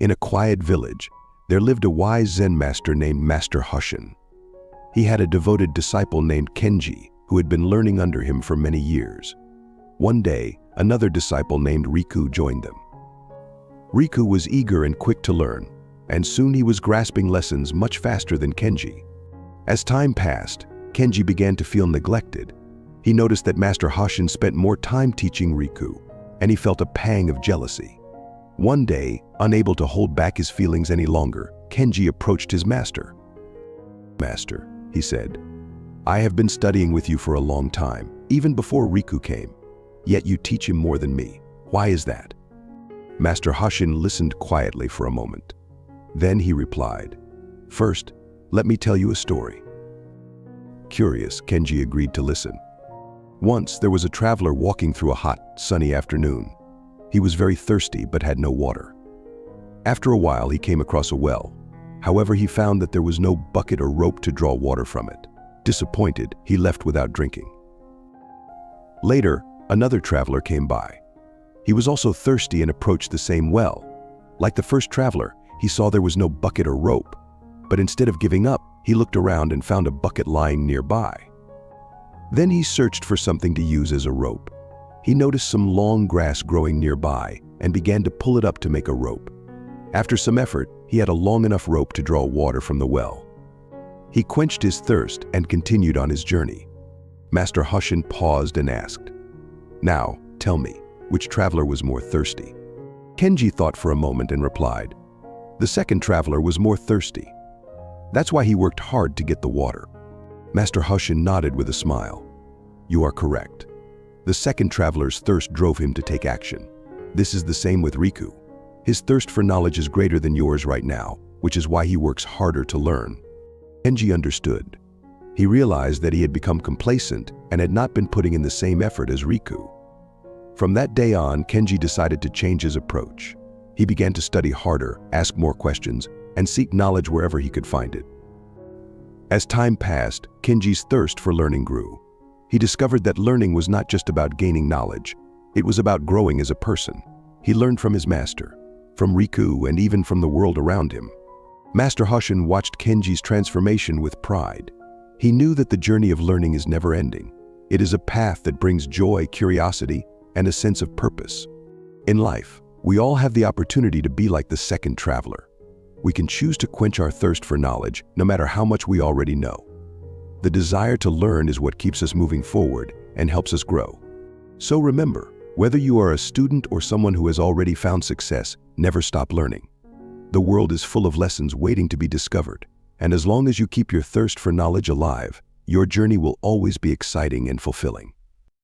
In a quiet village, there lived a wise Zen master named Master Hoshin. He had a devoted disciple named Kenji, who had been learning under him for many years. One day, another disciple named Riku joined them. Riku was eager and quick to learn, and soon he was grasping lessons much faster than Kenji. As time passed, Kenji began to feel neglected. He noticed that Master Hoshin spent more time teaching Riku, and he felt a pang of jealousy. One day, unable to hold back his feelings any longer, Kenji approached his master. "Master," he said, "I have been studying with you for a long time, even before Riku came. Yet you teach him more than me. Why is that?" Master Hoshin listened quietly for a moment. Then he replied, "First, let me tell you a story." Curious, Kenji agreed to listen. Once there was a traveler walking through a hot, sunny afternoon. He was very thirsty but had no water. After a while, he came across a well. However, he found that there was no bucket or rope to draw water from it. Disappointed, he left without drinking. Later, another traveler came by. He was also thirsty and approached the same well. Like the first traveler, he saw there was no bucket or rope. But instead of giving up, he looked around and found a bucket lying nearby. Then he searched for something to use as a rope. He noticed some long grass growing nearby and began to pull it up to make a rope. After some effort, he had a long enough rope to draw water from the well. He quenched his thirst and continued on his journey. Master Hoshin paused and asked, "Now, tell me, which traveler was more thirsty?" Kenji thought for a moment and replied, "The second traveler was more thirsty. That's why he worked hard to get the water." Master Hoshin nodded with a smile. "You are correct. The second traveler's thirst drove him to take action. This is the same with Riku. His thirst for knowledge is greater than yours right now, which is why he works harder to learn." Kenji understood. He realized that he had become complacent and had not been putting in the same effort as Riku. From that day on, Kenji decided to change his approach. He began to study harder, ask more questions, and seek knowledge wherever he could find it. As time passed, Kenji's thirst for learning grew. He discovered that learning was not just about gaining knowledge, it was about growing as a person. He learned from his master, from Riku, and even from the world around him. Master Hoshin watched Kenji's transformation with pride. He knew that the journey of learning is never ending. It is a path that brings joy, curiosity, and a sense of purpose. In life, we all have the opportunity to be like the second traveler. We can choose to quench our thirst for knowledge, no matter how much we already know. The desire to learn is what keeps us moving forward and helps us grow. So remember, whether you are a student or someone who has already found success, never stop learning. The world is full of lessons waiting to be discovered, and as long as you keep your thirst for knowledge alive, your journey will always be exciting and fulfilling.